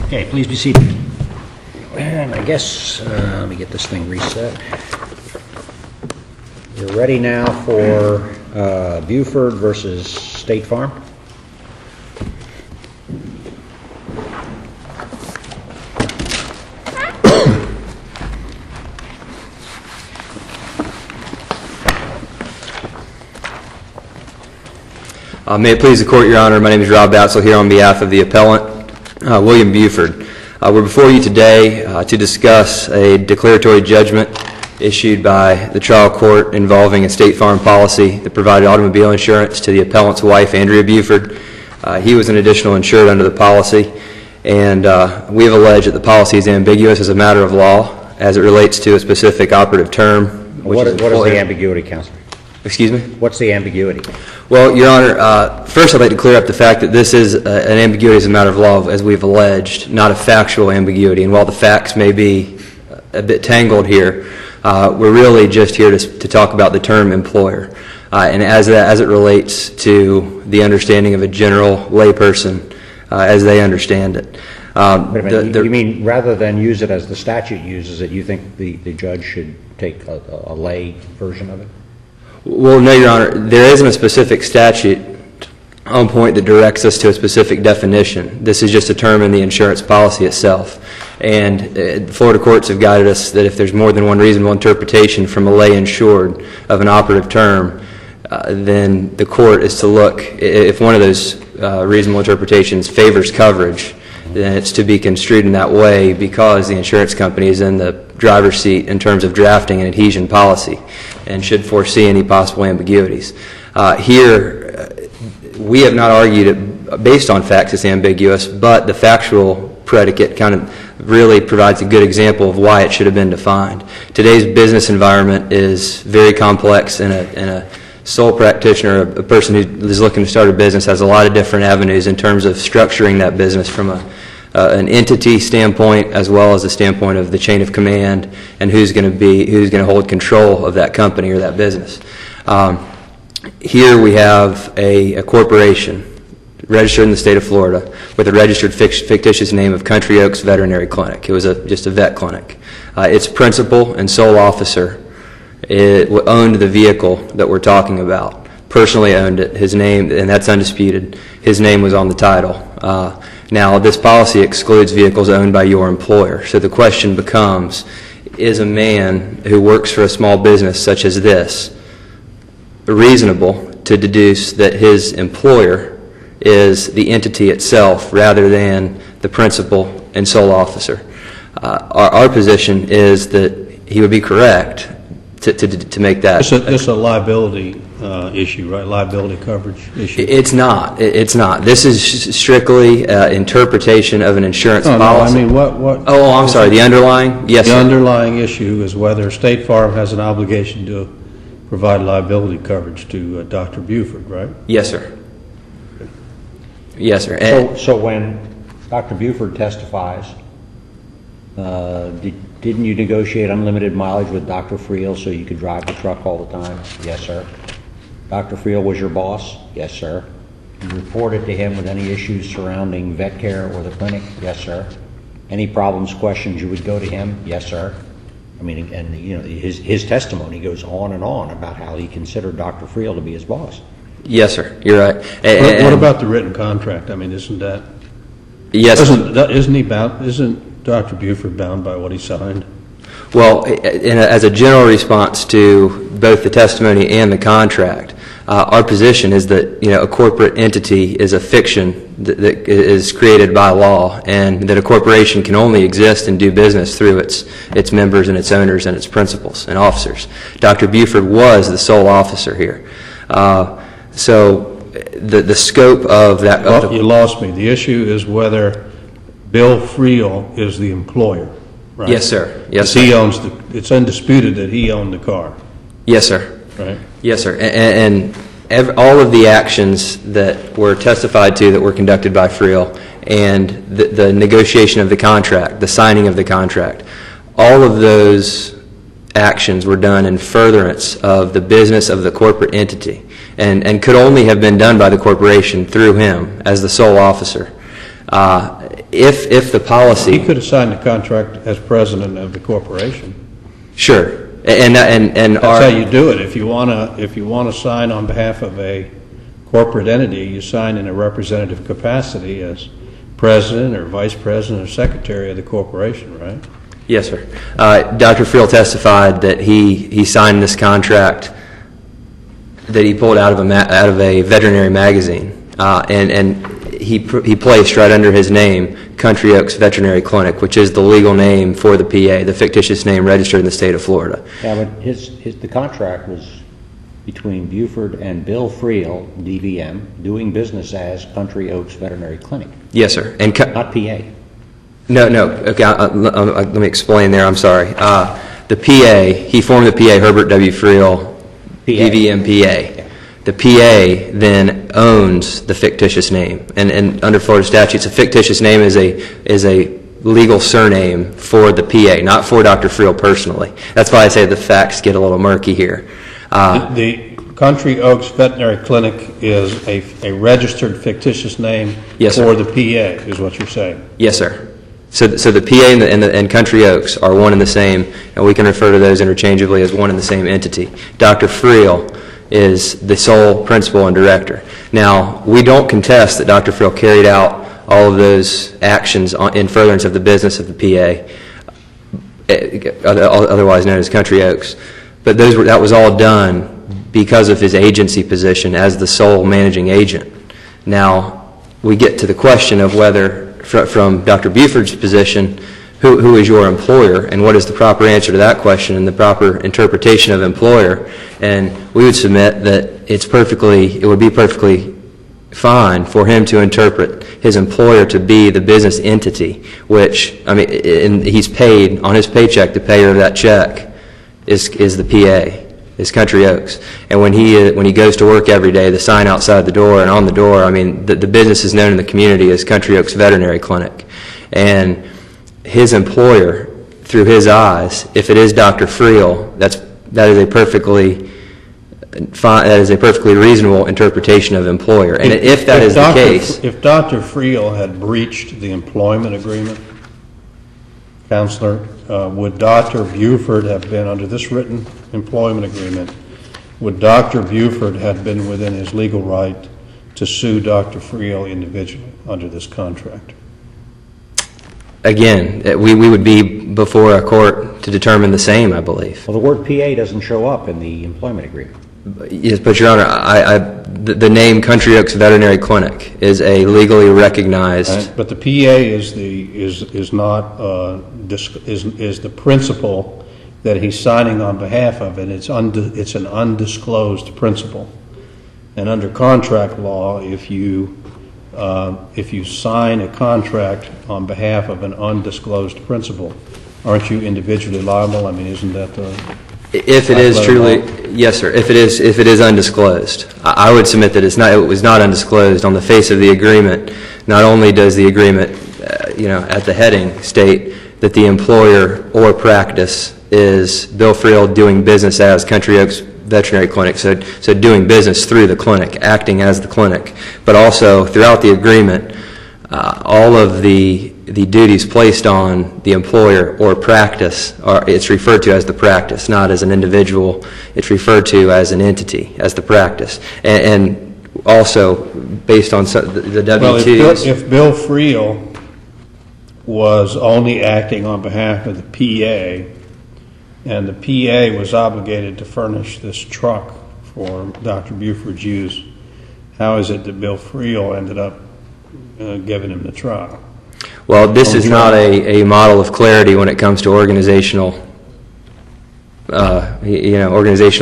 Okay, please be seated. And I guess, let me get this thing reset. We're ready now for Buford versus State Farm. May it please the Court, Your Honor, my name is Rob Batzel here on behalf of the appellant, William Buford. We're before you today to discuss a declaratory judgment issued by the trial court involving a State Farm policy that provided automobile insurance to the appellant's wife, Andrea Buford. He was an additional insured under the policy, and we have alleged that the policy is ambiguous as a matter of law as it relates to a specific operative term. What is the ambiguity, Counselor? Excuse me? What's the ambiguity? Well, Your Honor, first I'd like to clear up the fact that this is an ambiguity as a matter of law, as we've alleged, not a factual ambiguity. And while the facts may be a bit tangled here, we're really just here to talk about the term employer. And as it relates to the understanding of a general layperson as they understand it. Wait a minute, you mean rather than use it as the statute uses it, you think the judge should take a lay version of it? Well, no, Your Honor. There isn't a specific statute on point that directs us to a specific definition. This is just a term in the insurance policy itself. And Florida courts have guided us that if there's more than one reasonable interpretation from a lay insured of an operative term, then the court is to look, if one of those reasonable interpretations favors coverage, then it's to be construed in that way because the insurance company is in the driver's seat in terms of drafting an adhesion policy and should foresee any possible ambiguities. Here, we have not argued it based on facts it's ambiguous, but the factual predicate kind of really provides a good example of why it should have been defined. Today's business environment is very complex, and a sole practitioner, a person who is looking to start a business, has a lot of different avenues in terms of structuring that business from an entity standpoint as well as the standpoint of the chain of command and who's going to hold control of that company or that business. Here we have a corporation registered in the state of Florida with a registered fictitious name of Country Oaks Veterinary Clinic. It was just a vet clinic. Its principal and sole officer owned the vehicle that we're talking about, personally owned it. His name, and that's undisputed, his name was on the title. Now, this policy excludes vehicles owned by your employer. So the question becomes, is a man who works for a small business such as this reasonable to deduce that his employer is the entity itself rather than the principal and sole officer? Our position is that he would be correct to make that. It's a liability issue, right? Liability coverage issue. It's not. It's not. This is strictly interpretation of an insurance policy. No, I mean, what? Oh, I'm sorry. The underlying? Yes, The sir. underlying issue is whether State Farm has an obligation to provide liability coverage to Dr. Buford, right? Yes, sir. Yes, sir. So when Dr. Buford testifies, didn't you negotiate unlimited mileage with Dr. Friel so you could drive the truck all the time? Yes, sir. Dr. Friel was your boss? Yes, sir. You reported to him with any issues surrounding vet care or the clinic? Yes, sir. Any problems, questions, you would go to him? Yes, sir. I mean, and you know, his testimony goes on and on about how he considered Dr. Friel to be his boss. Yes, sir. You're right. What about the written contract? I mean, isn't that? Yes. Isn't Dr. Buford bound by what he signed? Well, as a general response to both the testimony and the contract, our position is that a corporate entity is a fiction that is created by law, and that a corporation can only exist and do business through its members and its owners and its principals and officers. Dr. Buford was the sole officer here. So the scope of that... Well, you lost me. The issue is whether Bill Friel is the employer, right? Yes, sir. Yes, sir. He owns it's undisputed that he owned the car. Yes, sir. Right? Yes, sir. And all of the actions that were testified to that were conducted by Friel and the negotiation of the contract, the signing of the contract, all of those actions were done in furtherance of the business of the corporate entity and could only have been done by the corporation through him as the sole officer. If the policy... He could have signed the contract as president of the corporation. Sure. And That's how you do it. If you want to sign on behalf of a corporate entity, you sign in a representative capacity as president or vice president or secretary of the corporation, right? Yes, sir. Dr. Friel testified that he signed this contract that he pulled out of a veterinary magazine, and he placed right under his name Country Oaks Veterinary Clinic, which is the legal name for the PA, the fictitious name registered in the state of Florida. Yeah, but the contract was between Buford and Bill Friel, DVM, doing business as Country Oaks Veterinary Clinic. Yes, sir. And not PA. No. Okay, let me explain there. I'm sorry. The PA, he formed the PA, Herbert W. Friel, DVM PA. Yeah. The PA then owns the fictitious name, and under Florida statutes, a fictitious name is a legal surname for the PA, not for Dr. Friel personally. That's why I say the facts get a little murky here. The Country Oaks Veterinary Clinic is a registered fictitious name for the PA, is what you're saying? Yes, sir. So the PA and Country Oaks are one and the same, and we can refer to those interchangeably as one and the same entity. Dr. Friel is the sole principal and director. Now, we don't contest that Dr. Friel carried out all of those actions in furtherance of the business of the PA, otherwise known as Country Oaks. But that was all done because of his agency position as the sole managing agent. Now, we get to the question of whether, from Dr. Buford's position, who is your employer, and what is the proper answer to that question and the proper interpretation of employer. And we would submit that it would be perfectly fine for him to interpret his employer to be the business entity, which, he's paid on his paycheck, the payer of that check is the PA, is Country Oaks. And when he goes to work every day, the sign outside the door and on the door, the business is known in the community as Country Oaks Veterinary Clinic. And his employer, through his eyes, if it is Dr. Friel, that is a perfectly reasonable interpretation of employer. And if that is the case... If Dr. Friel had breached the employment agreement, Counselor, would Dr. Buford have been, under this written employment agreement, would Dr. Buford have been within his legal right to sue Dr. Friel individually under this contract? Again, we would be before a court to determine the same, I believe. Well, the word PA doesn't show up in the employment agreement. Yes, but Your Honor, the name Country Oaks Veterinary Clinic is a legally recognized... Right. But the PA is the principal that he's signing on behalf of, and it's an undisclosed principal. And under contract law, if you sign a contract on behalf of an undisclosed principal, aren't you individually liable? Isn't that the... If it is truly, yes, sir. If it is undisclosed, I would submit that it was not undisclosed on the face of the agreement. Not only does the agreement, at the heading state that the employer or practice is Bill Friel doing business as Country Oaks Veterinary Clinic, so doing business through the clinic, acting as the clinic, but also throughout the agreement, all of the duties placed on the employer or practice it's referred to as the practice, not as an individual. It's referred to as an entity, as the practice, and also based on the W-2s. Well, if Bill Friel was only acting on behalf of the PA, and the PA was obligated to furnish this truck for Dr. Buford's use, how is it that Bill Friel ended up giving him the truck? Well, this is not a model of clarity when it comes to organizational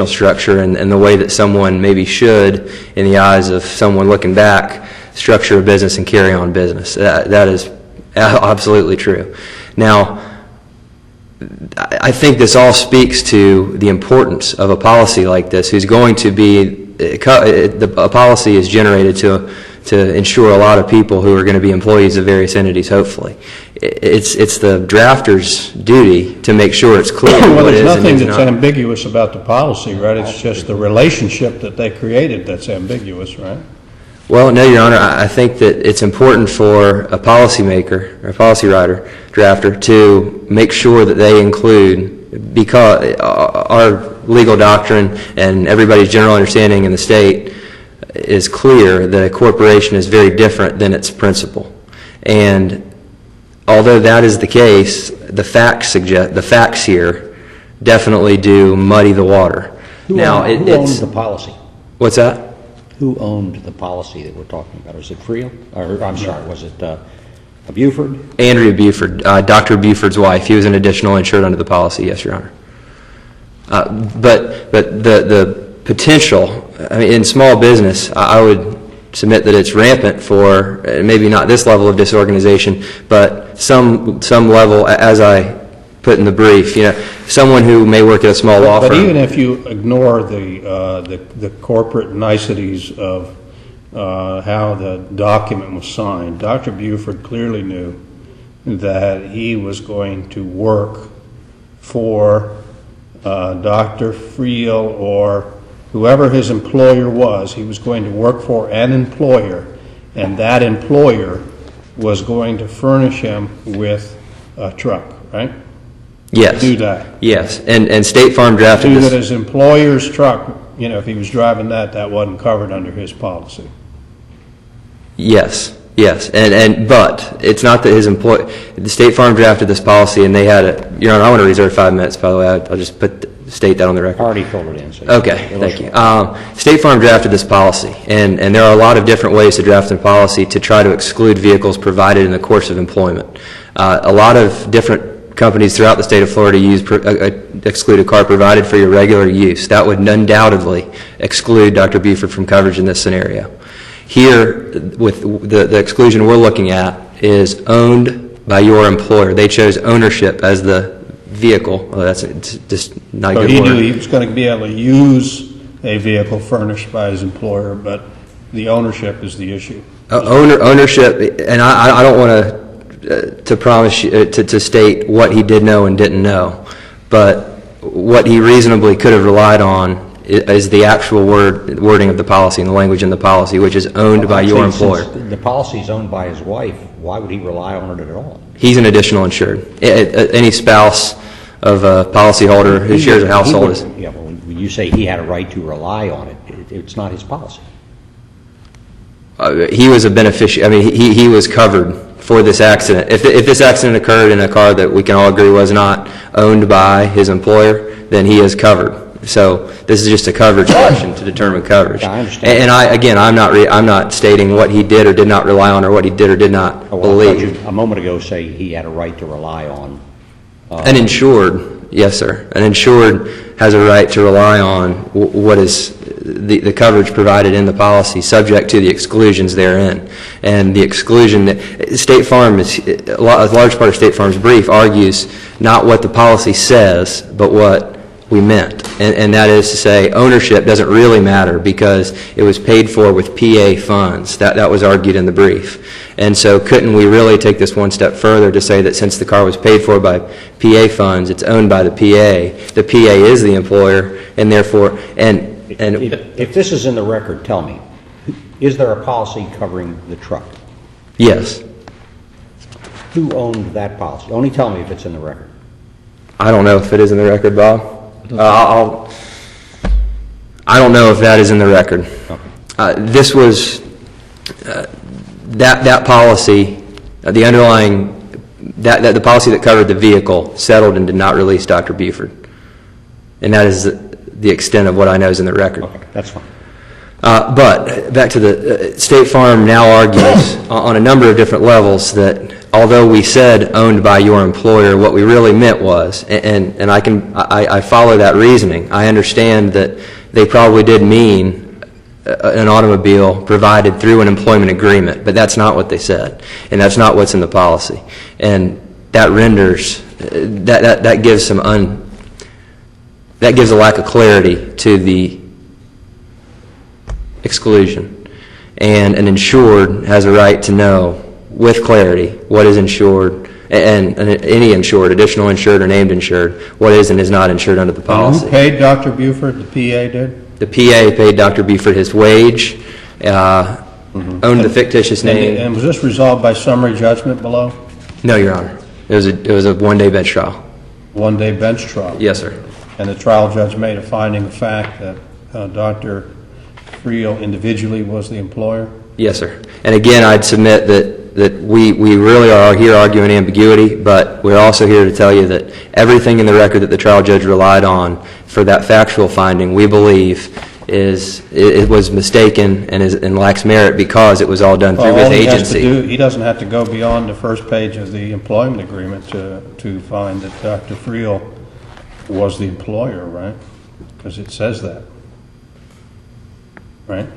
structure and the way that someone maybe should, in the eyes of someone looking back, structure a business and carry on business. That is absolutely true. Now, I think this all speaks to the importance of a policy like this, who's going to be, a policy is generated to ensure a lot of people who are going to be employees of various entities, hopefully. It's the drafter's duty to make sure it's clear well, what there's is nothing and is that's not. ambiguous about the policy, right? It's just the relationship that they created that's ambiguous, right? Well, no, Your Honor. I think that it's important for a policymaker or a policy writer, drafter, to make sure that they include, because our legal doctrine and everybody's general understanding in the state is clear that a corporation is very different than its principal. And although that is the case, the facts here definitely do muddy the water. Who owned the policy? What's that? Who owned the policy that we're talking about? Was it Friel? Or, I'm sorry, was it Buford? Andrea Buford, Dr. Buford's wife. He was an additional insured under the policy, yes, Your Honor. But the potential, I mean, in small business, I would submit that it's rampant for maybe not this level of disorganization, but some level, as I put in the brief, someone who may work at a small law firm. But even if you ignore the corporate niceties of how the document was signed, Dr. Buford clearly knew that he was going to work for Dr. Friel or whoever his employer was. He was going to work for an employer, and that employer was going to furnish him with a truck, right? Yes. Do that. Yes, and State Farm drafted Do this. that his employer's truck, if he was driving that wasn't covered under his policy. Yes, but it's not that the State Farm drafted this policy and they had it. Your Honor, I want to reserve 5 minutes, by the way. I'll just state that on the record. Already filled it in. So Okay, thank you. State Farm drafted this policy, and there are a lot of different ways to draft a policy to try to exclude vehicles provided in the course of employment. A lot of different companies throughout the state of Florida exclude a car provided for your regular use. That would undoubtedly exclude Dr. Buford from coverage in this scenario. Here, with the exclusion we're looking at is owned by your employer. They chose ownership as the vehicle. Well, that's just not a good word. So he knew he was going to be able to use a vehicle furnished by his employer, but the ownership is the issue. Ownership, and I don't want to promise you, to state what he did know and didn't know, but what he reasonably could have relied on is the actual wording of the policy and the language in the policy, which is owned by your employer. Since the policy is owned by his wife, why would he rely on it at all? He's an additional insured. Any spouse of a policyholder who shares a household is. Yeah, well, when you say he had a right to rely on it, it's not his policy. He was a beneficiary. I mean, he was covered for this accident. If this accident occurred in a car that we can all agree was not owned by his employer, then he is covered. So this is just a coverage question to determine coverage. Yeah, I understand. And I'm not stating what he did or did not rely on or what he did or did not believe. I heard you a moment ago say he had a right to rely on. An insured, yes, sir. An insured has a right to rely on what is the coverage provided in the policy, subject to the exclusions therein. And the exclusion that State Farm is a large part of State Farm's brief argues not what the policy says, but what we meant. And that is to say, ownership doesn't really matter because it was paid for with PA funds. That was argued in the brief. And so couldn't we really take this one step further to say that since the car was paid for by PA funds, it's owned by the PA is the employer, and therefore, If this is in the record, tell me, is there a policy covering the truck? Yes. Who owned that policy? Only tell me if it's in the record. I don't know if it is in the record, Bob. I don't know if that is in the record. Okay. This was that policy, the underlying the policy that covered the vehicle settled and did not release Dr. Buford, and that is the extent of what I know is in the record. Okay, that's fine. But back to the State Farm now argues on a number of different levels that although we said owned by your employer, what we really meant was, and I follow that reasoning. I understand that they probably did mean an automobile provided through an employment agreement, but that's not what they said, and that's not what's in the policy, and that renders that gives that gives a lack of clarity to the exclusion, and an insured has a right to know with clarity what is insured, and any insured, additional insured or named insured, what is and is not insured under the policy. Who paid Dr. Buford? The PA did? The PA paid Dr. Buford his wage. Let owned the fictitious name. And was this resolved by summary judgment below? No, Your Honor. It was a one-day bench trial. One-day bench trial? Yes, sir. And the trial judge made a finding of fact that Dr. Friel individually was the employer? Yes, sir. And again, I'd submit that we really are here arguing ambiguity, but we're also here to tell you that everything in the record that the trial judge relied on for that factual finding, we believe it was mistaken and lacks merit because it was all done through his agency. He doesn't have to go beyond the first page of the employment agreement to find that Dr. Friel was the employer, right? Because it says that, right?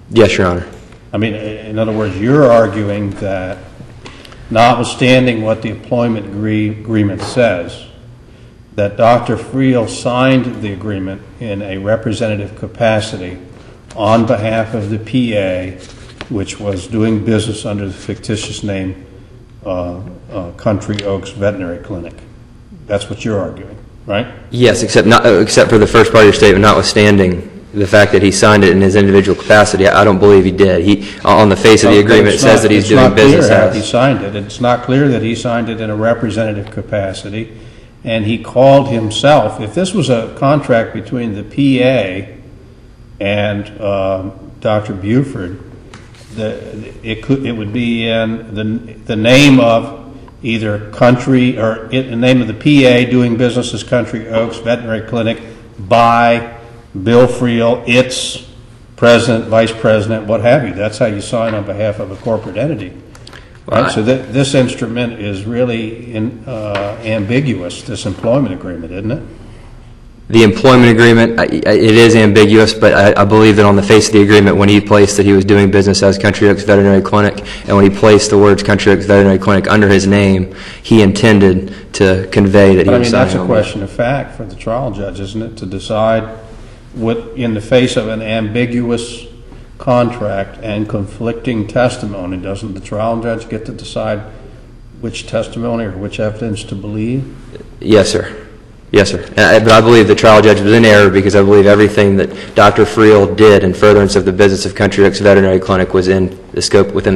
Yes, Your Honor. I mean, in other words, you're arguing that notwithstanding what the employment agreement says, that Dr. Friel signed the agreement in a representative capacity on behalf of the PA, which was doing business under the fictitious name Country Oaks Veterinary Clinic. That's what you're arguing, right? Yes, except for the first part of your statement, notwithstanding the fact that he signed it in his individual capacity. I don't believe he did. On the face of the agreement, it says that he's doing business as. He signed it. It's not clear that he signed it in a representative capacity. And he called himself, if this was a contract between the PA and Dr. Buford, it would be in the name of either country or the name of the PA doing business as Country Oaks Veterinary Clinic by Bill Friel, its president, vice president, what have you. That's how you sign on behalf of a corporate entity. Right? So this instrument is really ambiguous, this employment agreement, isn't it? The employment agreement, it is ambiguous, but I believe that on the face of the agreement, when he placed that he was doing business as Country Oaks Veterinary Clinic, and when he placed the words Country Oaks Veterinary Clinic under his name, he intended to convey that he was signing on. That's a question of fact for the trial judge, isn't it, to decide what, in the face of an ambiguous contract and conflicting testimony, doesn't the trial judge get to decide which testimony or which evidence to believe? Yes, sir. Yes, sir. But I believe the trial judge was in error because I believe everything that Dr. Friel did in furtherance of the business of Country Oaks Veterinary Clinic was within the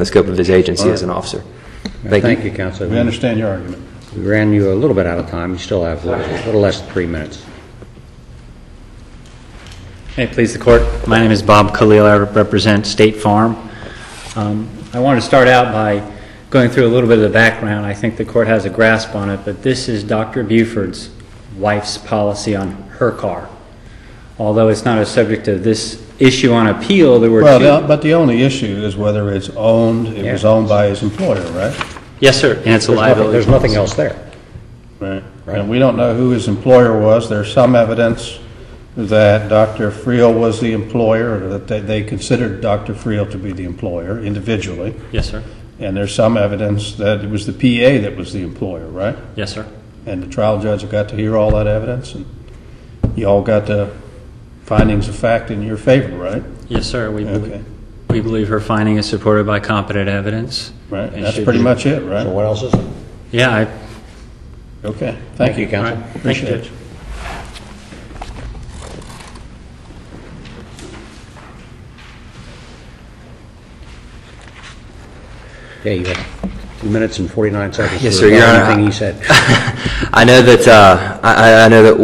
scope of his agency as an officer. Thank you, Counselor. We understand your argument. We ran you a little bit out of time. You still have a little less than 3 minutes. May it please the Court. My name is Bob Khalil. I represent State Farm. I want to start out by going through a little bit of the background. I think the Court has a grasp on it, but this is Dr. Buford's wife's policy on her car. Although it's not a subject of this issue on appeal, there were two. But the only issue is whether it's owned. It was owned by his employer, right? Yes, sir. And it's a liability. There's nothing else there. Right. And we don't know who his employer was. There's some evidence that Dr. Friel was the employer, or that they considered Dr. Friel to be the employer individually. Yes, sir. And there's some evidence that it was the PA that was the employer, right? Yes, sir. And the trial judge got to hear all that evidence, and you all got the findings of fact in your favor, right? Yes, sir. We believe her finding is supported by competent evidence. Right. And that's pretty much it, right? So what else is it? Yeah. Okay. Thank you, Counsel. Right. Appreciate it. Yeah, you have 2 minutes and 49 seconds. Yes, sir, Your Honor. Everything he said. I know that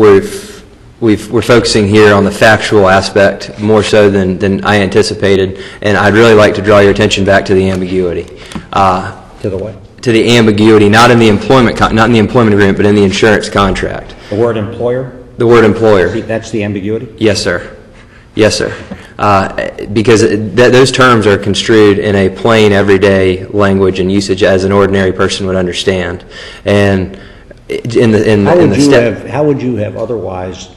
we're focusing here on the factual aspect more so than I anticipated, and I'd really like to draw your attention back to the ambiguity. To the what? To the ambiguity, not in the employment agreement, but in the insurance contract. The word employer? The word employer. That's the ambiguity? Yes, sir. Yes, sir. Because those terms are construed in a plain, everyday language and usage as an ordinary person would understand. And how would you have otherwise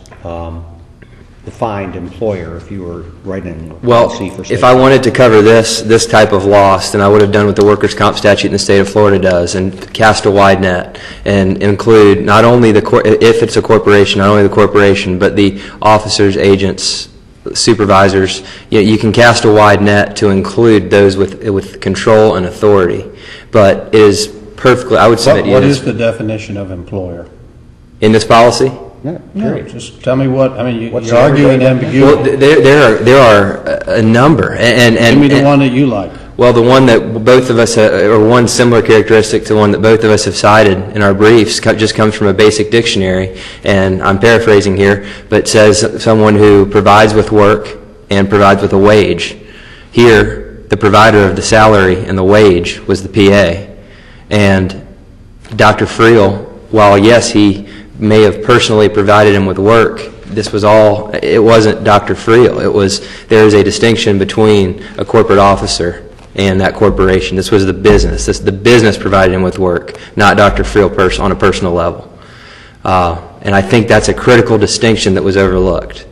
defined employer if you were writing a policy for state? If I wanted to cover this type of loss, then I would have done what the workers' comp statute in the state of Florida does and cast a wide net and include not only if it's a corporation, not only the corporation, but the officers, agents, supervisors. You can cast a wide net to include those with control and authority. But it is perfectly, I would submit What is the definition of employer? in this policy. No, just tell me what, I mean, you're arguing ambiguity. Well, there are a number, and Give me the one that you like. Well, the one that both of us, or one similar characteristic to one that both of us have cited in our briefs, just comes from a basic dictionary, and I'm paraphrasing here, but says someone who provides with work and provides with a wage. Here, the provider of the salary and the wage was the PA. And Dr. Friel, while yes, he may have personally provided him with work, this was all, it wasn't Dr. Friel. There is a distinction between a corporate officer and that corporation. This was the business. The business provided him with work, not Dr. Friel on a personal level. And I think that's a critical distinction that was overlooked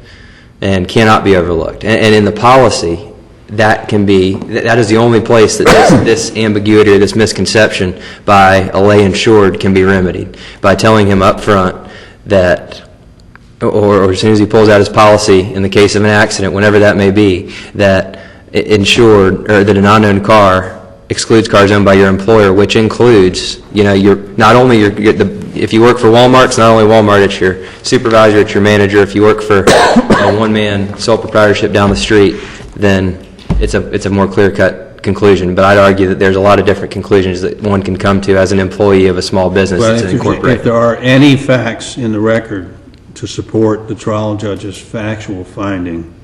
and cannot be overlooked. And in the policy, that is the only place that this ambiguity or this misconception by a lay insured can be remedied, by telling him up front that, or as soon as he pulls out his policy in the case of an accident, whenever that may be, that insured, or that an unknown car excludes cars owned by your employer, which includes, if you work for Walmart, it's not only Walmart, it's your supervisor, it's your manager. If you work for a one-man sole proprietorship down the street, then it's a more clear-cut conclusion. But I'd argue that there's a lot of different conclusions that one can come to as an employee of a small business that's incorporated. If there are any facts in the record to support the trial judge's factual finding,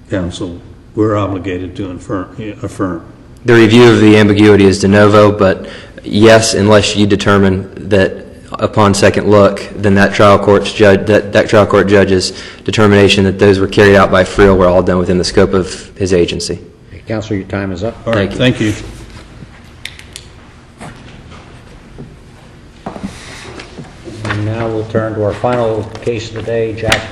counsel, we're obligated to affirm. The review of the ambiguity is de novo, but yes, unless you determine that upon second look, then that trial court judge's determination that those were carried out by Friel were all done within the scope of his agency. Okay, Counselor, your time is up. All right, thank you. And now we'll turn to our final case of the day, Jack